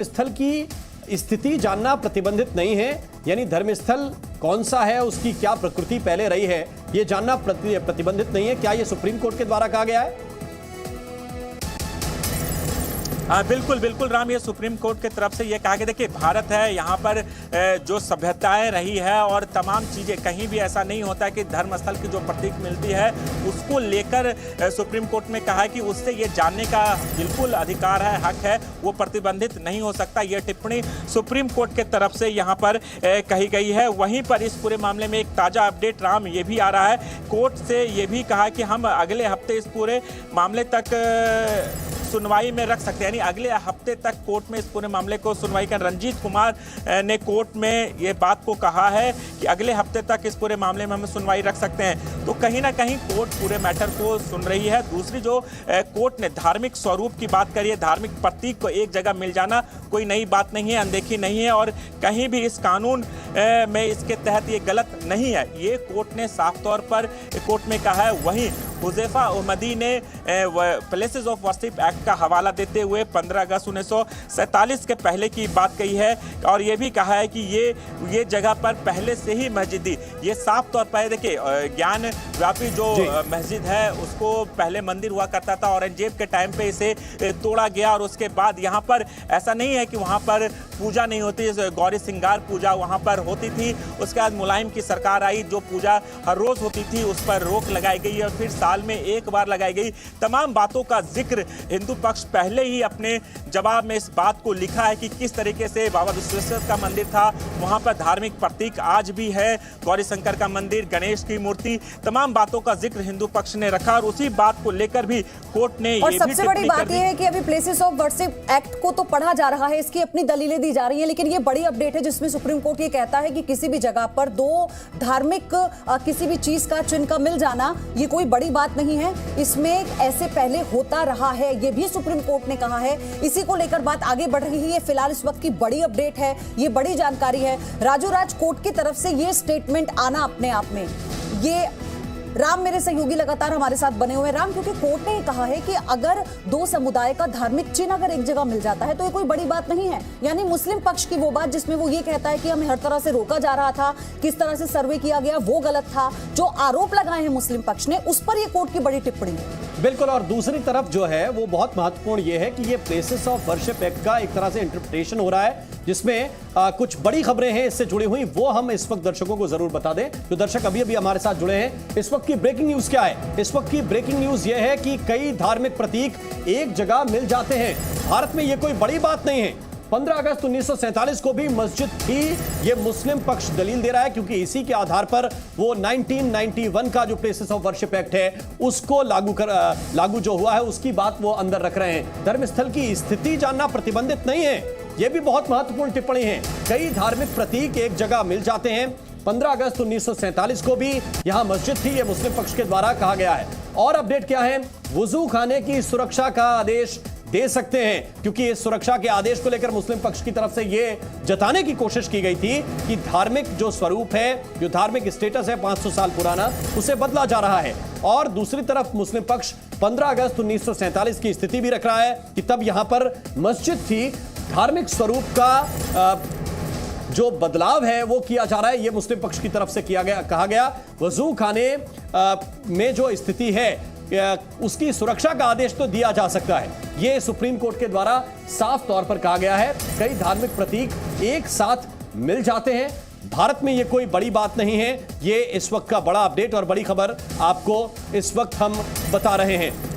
स्थल की स्थिति जानना प्रतिबंधित नहीं है, यानी धर्मस्थल कौन सा है, उसकी क्या प्रकृति पहले रही है, यह जानना प्रतिबंधित नहीं है। क्या यह सुप्रीम कोर्ट के द्वारा कहा गया है? बिल्कुल बिल्कुल राम, ये सुप्रीम कोर्ट की तरफ से ये कहा गया। देखिए, भारत है, यहाँ पर जो सभ्यताएं रही है और तमाम चीज़ें, कहीं भी ऐसा नहीं होता है कि धर्मस्थल की जो प्रतीक मिलती है उसको लेकर सुप्रीम कोर्ट में कहा है कि उससे ये जानने का बिल्कुल अधिकार है, हक है, वो प्रतिबंधित नहीं हो सकता। ये टिप्पणी सुप्रीम कोर्ट की तरफ से यहाँ पर कही गई है। वहीं पर इस पूरे मामले में एक ताज़ा अपडेट राम ये भी आ रहा है, कोर्ट से ये भी कहा कि हम अगले हफ्ते इस पूरे मामले तक सुनवाई में रख सकते हैं, यानी अगले हफ्ते तक कोर्ट में इस पूरे मामले को सुनवाई कर। रंजीत कुमार ने कोर्ट में ये बात को कहा है कि अगले हफ्ते तक इस पूरे मामले में हम सुनवाई रख सकते हैं। तो कहीं ना कहीं कोर्ट पूरे मैटर को सुन रही है। दूसरी जो कोर्ट ने धार्मिक स्वरूप की बात करी है, धार्मिक प्रतीक को एक जगह मिल जाना कोई नई बात नहीं है, अनदेखी नहीं है और कहीं भी इस कानून में इसके तहत ये गलत नहीं है, ये कोर्ट ने साफ तौर पर कोर्ट में कहा है। वहीं हुज़ैफा अहमदी ने प्लेसेस ऑफ वर्शिप एक्ट का हवाला देते हुए 15 अगस्त 1947 के पहले की बात कही है और ये भी कहा है कि ये जगह पर पहले से ही मस्जिद थी। ये साफ तौर पर देखिए, ज्ञान व्यापी जो मस्जिद है उसको पहले मंदिर हुआ करता था, औरंगजेब के टाइम पे इसे तोड़ा गया और उसके बाद यहाँ पर ऐसा नहीं है कि वहाँ पर पूजा नहीं होती, गौरी श्रृंगार पूजा वहाँ पर होती थी। उसके बाद मुलायम की सरकार आई, जो पूजा हर रोज होती थी उस पर रोक लगाई गई और फिर साल में एक बार लगाई गई। तमाम बातों का जिक्र हिंदू पक्ष पहले ही अपने जवाब में इस बात को लिखा है कि किस तरीके से बाबा विश्वेश्वर का मंदिर था, वहां पर धार्मिक प्रतीक आज भी है, गौरी शंकर का मंदिर, गणेश की मूर्ति, तमाम बातों का जिक्र हिंदू पक्ष ने रखा और उसी बात को लेकर भी कोर्ट ने और सबसे बड़ी बात यह है कि अभी प्लेसेस ऑफ वर्शिप एक्ट को तो पढ़ा जा रहा है, इसकी अपनी दलीलें दी जा रही हैं, लेकिन ये बड़ी अपडेट है जिसमें सुप्रीम कोर्ट ये कहता है कि किसी भी जगह पर दो धार्मिक किसी भी चीज का चिन्ह का मिल जाना ये कोई बड़ी बात नहीं है, इसमें ऐसे पहले होता रहा है, ये भी सुप्रीम कोर्ट ने कहा है। इसी को लेकर बात आगे बढ़ रही है। ये फिलहाल इस वक्त की बड़ी अपडेट है, ये बड़ी जानकारी है। राजू राज, कोर्ट की तरफ से ये स्टेटमेंट आना अपने आप में, ये राम मेरे सहयोगी लगातार हमारे साथ बने हुए हैं। राम, क्योंकि कोर्ट ने कहा है कि अगर दो समुदाय का धार्मिक चिन्ह अगर एक जगह मिल जाता है तो ये कोई बड़ी बात नहीं है, यानी मुस्लिम पक्ष की वो बात जिसमें वो ये कहता है कि हमें हर तरह से रोका जा रहा था, किस तरह से सर्वे किया गया वो गलत था, जो आरोप लगाए हैं मुस्लिम पक्ष ने उस पर ये कोर्ट की बड़ी टिप्पणी है। बिल्कुल, और दूसरी तरफ जो है वो बहुत महत्वपूर्ण ये है कि ये प्लेसेस ऑफ वर्शिप एक्ट का एक तरह से इंटरप्रिटेशन हो रहा है, जिसमें कुछ बड़ी खबरें हैं इससे जुड़ी हुई, वो हम इस वक्त दर्शकों को जरूर बता दें। जो दर्शक अभी अभी हमारे साथ जुड़े हैं, इस वक्त की ब्रेकिंग न्यूज क्या है? इस वक्त की ब्रेकिंग न्यूज ये है कि कई धार्मिक प्रतीक एक जगह मिल जाते हैं। भारत में ये कोई बड़ी बात नहीं है। 15 अगस्त 1947 को भी मस्जिद थी, ये मुस्लिम पक्ष दलील दे रहा है, क्योंकि इसी के आधार पर वो 1991 का जो प्लेसेस ऑफ वर्शिप एक्ट है उसको लागू जो हुआ है उसकी बात वो अंदर रख रहे हैं। धर्मस्थल की स्थिति जानना प्रतिबंधित नहीं है, ये भी बहुत महत्वपूर्ण टिप्पणी है। कई धार्मिक प्रतीक एक जगह मिल जाते हैं। 15 अगस्त 1947 को भी यहां मस्जिद थी, ये मुस्लिम पक्ष के द्वारा कहा गया है। और अपडेट क्या है? वुजू खाने की सुरक्षा का आदेश दे सकते हैं, क्योंकि इस सुरक्षा के आदेश को लेकर मुस्लिम पक्ष की तरफ से यह जताने की कोशिश की गई थी कि धार्मिक जो स्वरूप है, जो धार्मिक स्टेटस है 500 साल पुराना, उसे बदला जा रहा है। और दूसरी तरफ मुस्लिम पक्ष 15 अगस्त 1947 की स्थिति भी रख रहा है कि तब यहां पर मस्जिद थी, धार्मिक स्वरूप का जो बदलाव है वो किया जा रहा है, ये मुस्लिम पक्ष की तरफ से कहा गया। वजू खाने में जो स्थिति है उसकी सुरक्षा का आदेश तो दिया जा सकता है, ये सुप्रीम कोर्ट के द्वारा साफ तौर पर कहा गया है। कई धार्मिक प्रतीक एक साथ मिल जाते हैं, भारत में ये कोई बड़ी बात नहीं है। ये इस वक्त का बड़ा अपडेट और बड़ी खबर आपको इस वक्त हम बता रहे हैं।